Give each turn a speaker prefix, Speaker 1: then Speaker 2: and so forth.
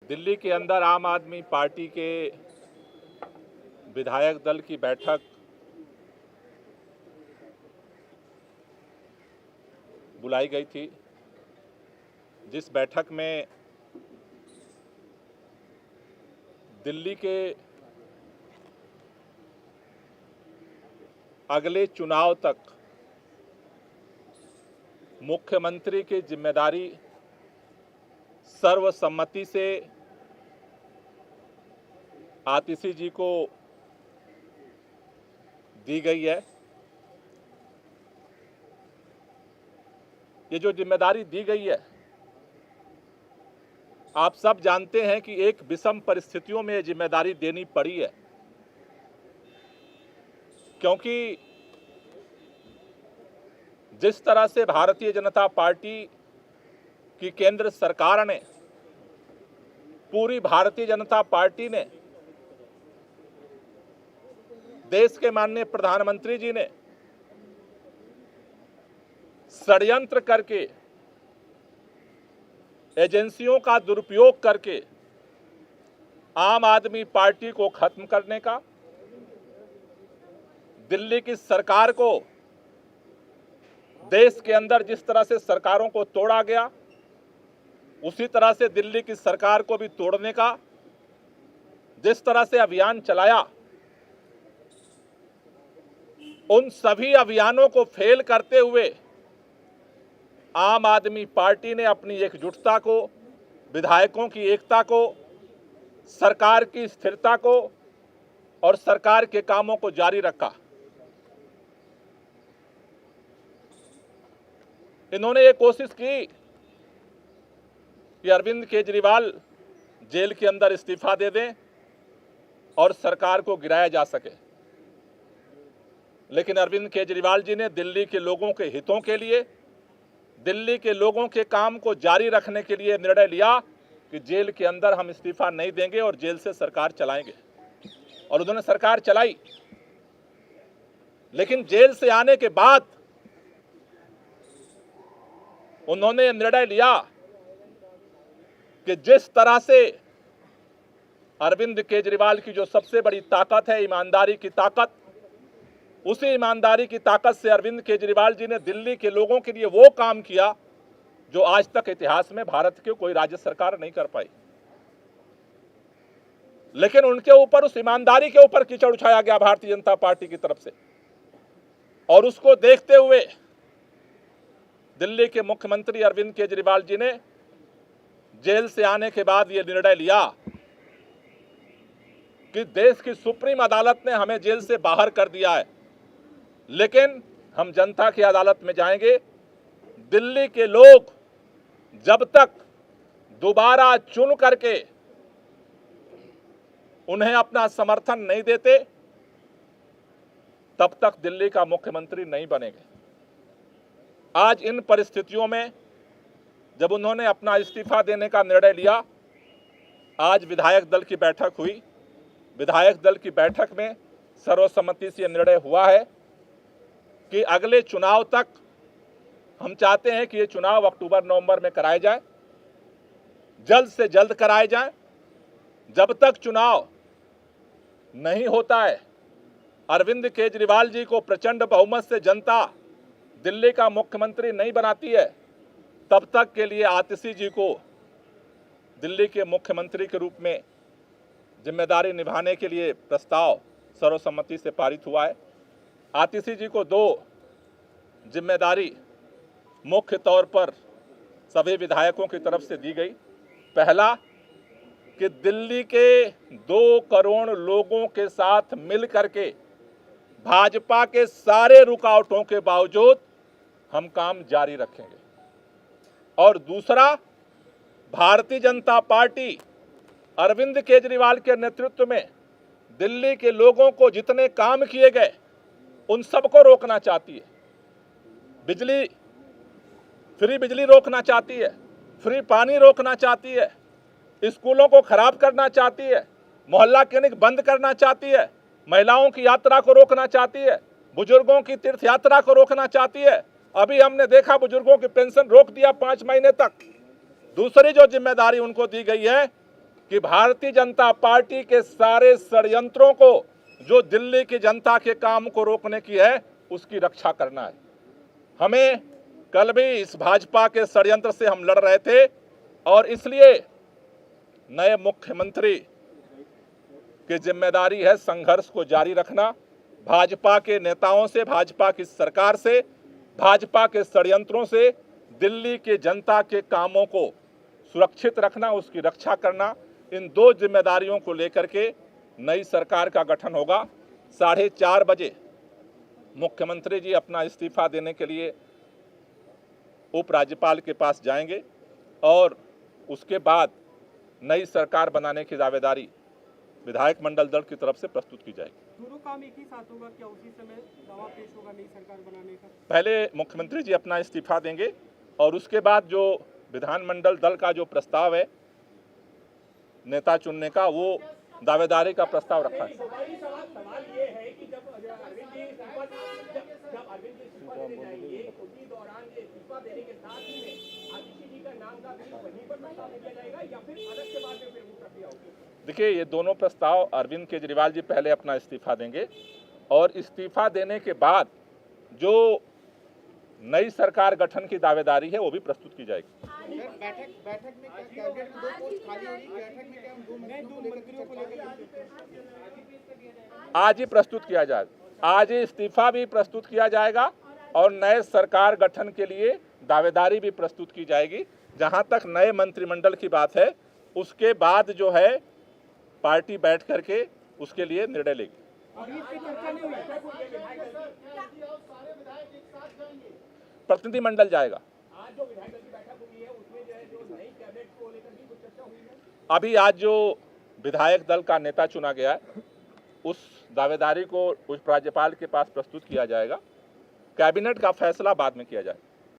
Speaker 1: दिल्ली के अंदर आम आदमी पार्टी के विधायक दल की बैठक बुलाई गई थी, जिस बैठक में दिल्ली के अगले चुनाव तक मुख्यमंत्री की जिम्मेदारी सर्वसम्मति से आतिशी जी को दी गई है। ये जो जिम्मेदारी दी गई है, आप सब जानते हैं कि एक विषम परिस्थितियों में ये जिम्मेदारी देनी पड़ी है, क्योंकि जिस तरह से भारतीय जनता पार्टी की केंद्र सरकार ने, पूरी भारतीय जनता पार्टी ने, देश के माननीय प्रधानमंत्री जी ने षड्यंत्र करके, एजेंसियों का दुरुपयोग करके आम आदमी पार्टी को खत्म करने का, दिल्ली की सरकार को, देश के अंदर जिस तरह से सरकारों को तोड़ा गया उसी तरह से दिल्ली की सरकार को भी तोड़ने का जिस तरह से अभियान चलाया, उन सभी अभियानों को फेल करते हुए आम आदमी पार्टी ने अपनी एकजुटता को, विधायकों की एकता को, सरकार की स्थिरता को और सरकार के कामों को जारी रखा। इन्होंने ये कोशिश की कि अरविंद केजरीवाल जेल के अंदर इस्तीफा दे दें और सरकार को गिराया जा सके, लेकिन अरविंद केजरीवाल जी ने दिल्ली के लोगों के हितों के लिए, दिल्ली के लोगों के काम को जारी रखने के लिए निर्णय लिया कि जेल के अंदर हम इस्तीफा नहीं देंगे और जेल से सरकार चलाएंगे, और उन्होंने सरकार चलाई। लेकिन जेल से आने के बाद उन्होंने निर्णय लिया कि जिस तरह से अरविंद केजरीवाल की जो सबसे बड़ी ताकत है, ईमानदारी की ताकत, उसी ईमानदारी की ताकत से अरविंद केजरीवाल जी ने दिल्ली के लोगों के लिए वो काम किया जो आज तक इतिहास में भारत की कोई राज्य सरकार नहीं कर पाई। लेकिन उनके ऊपर, उस ईमानदारी के ऊपर कीचड़ उछाया गया भारतीय जनता पार्टी की तरफ से, और उसको देखते हुए दिल्ली के मुख्यमंत्री अरविंद केजरीवाल जी ने जेल से आने के बाद यह निर्णय लिया कि देश की सुप्रीम अदालत ने हमें जेल से बाहर कर दिया है, लेकिन हम जनता की अदालत में जाएंगे। दिल्ली के लोग जब तक दोबारा चुन करके उन्हें अपना समर्थन नहीं देते, तब तक दिल्ली का मुख्यमंत्री नहीं बनेंगे। आज इन परिस्थितियों में जब उन्होंने अपना इस्तीफा देने का निर्णय लिया, आज विधायक दल की बैठक हुई। विधायक दल की बैठक में सर्वसम्मति से निर्णय हुआ है कि अगले चुनाव तक हम चाहते हैं कि ये चुनाव अक्टूबर-नवंबर में कराए जाए, जल्द से जल्द कराए जाए। जब तक चुनाव नहीं होता है, अरविंद केजरीवाल जी को प्रचंड बहुमत से जनता दिल्ली का मुख्यमंत्री नहीं बनाती है, तब तक के लिए आतिशी जी को दिल्ली के मुख्यमंत्री के रूप में जिम्मेदारी निभाने के लिए प्रस्ताव सर्वसम्मति से पारित हुआ है। आतिशी जी को दो जिम्मेदारी मुख्य तौर पर सभी विधायकों की तरफ से दी गई। पहला कि दिल्ली के 2 करोड़ लोगों के साथ मिल करके भाजपा के सारे रुकावटों के बावजूद हम काम जारी रखेंगे, और दूसरा, भारतीय जनता पार्टी अरविंद केजरीवाल के नेतृत्व में दिल्ली के लोगों को जितने काम किए गए उन सबको रोकना चाहती है। फ्री बिजली रोकना चाहती है, फ्री पानी रोकना चाहती है, स्कूलों को खराब करना चाहती है, मोहल्ला क्लिनिक बंद करना चाहती है, महिलाओं की यात्रा को रोकना चाहती है, बुजुर्गों की तीर्थ यात्रा को रोकना चाहती है। अभी हमने देखा बुजुर्गों की पेंशन रोक दिया 5 महीने तक। दूसरी जो जिम्मेदारी उनको दी गई है कि भारतीय जनता पार्टी के सारे षड्यंत्रों को, जो दिल्ली की जनता के काम को रोकने की है, उसकी रक्षा करना है। हमें कल भी इस भाजपा के षड्यंत्र से हम लड़ रहे थे और इसलिए नए मुख्यमंत्री की जिम्मेदारी है संघर्ष को जारी रखना, भाजपा के नेताओं से, भाजपा की सरकार से, भाजपा के षड्यंत्रों से दिल्ली के जनता के कामों को सुरक्षित रखना, उसकी रक्षा करना। इन दो जिम्मेदारियों को लेकर के नई सरकार का गठन होगा। 4:30 बजे मुख्यमंत्री जी अपना इस्तीफा देने के लिए उपराज्यपाल के पास जाएंगे और उसके बाद नई सरकार बनाने की दावेदारी विधायक मंडल दल की तरफ से प्रस्तुत की जाएगी।
Speaker 2: दोनों काम एक ही साथ होगा क्या? उसी समय दावा पेश होगा नई सरकार बनाने का?
Speaker 1: पहले मुख्यमंत्री जी अपना इस्तीफा देंगे और उसके बाद जो विधानमंडल दल का जो प्रस्ताव है नेता चुनने का, वो दावेदारी का प्रस्ताव रखा है।
Speaker 3: सवाल ये है कि जब अरविंद जी इस्तीफा देने जाएंगे, उसी दौरान इस्तीफा देने के साथ ही में आतिशी जी का नाम का भी वहीं पर प्रस्ताव दिया जाएगा या फिर अलग से बाद में फिर वो प्रक्रिया होगी?
Speaker 1: देखिए, ये दोनों प्रस्ताव अरविंद केजरीवाल जी पहले अपना इस्तीफा देंगे और इस्तीफा देने के बाद जो नई सरकार गठन की दावेदारी है वो भी प्रस्तुत की जाएगी।
Speaker 4: बैठक में क्या कैबिनेट में 2 पोस्ट खाली हो रही, बैठक में क्या हम 2 मंत्रियों को लेकर
Speaker 1: आज ही प्रस्तुत किया जाएगा। आज ही इस्तीफा भी प्रस्तुत किया जाएगा और नए सरकार गठन के लिए दावेदारी भी प्रस्तुत की जाएगी। जहां तक नए मंत्रिमंडल की बात है, उसके बाद जो है पार्टी बैठ करके उसके लिए निर्णय लेगी। प्रतिनिधिमंडल जाएगा।
Speaker 3: आज जो विधायक दल की बैठक हुई है उसमें जो है जो नई कैबिनेट को लेकर भी कुछ चर्चा हुई है?
Speaker 1: अभी आज जो विधायक दल का नेता चुना गया है उस दावेदारी को उस राज्यपाल के पास प्रस्तुत किया जाएगा। कैबिनेट का फैसला बाद में किया जाएगा।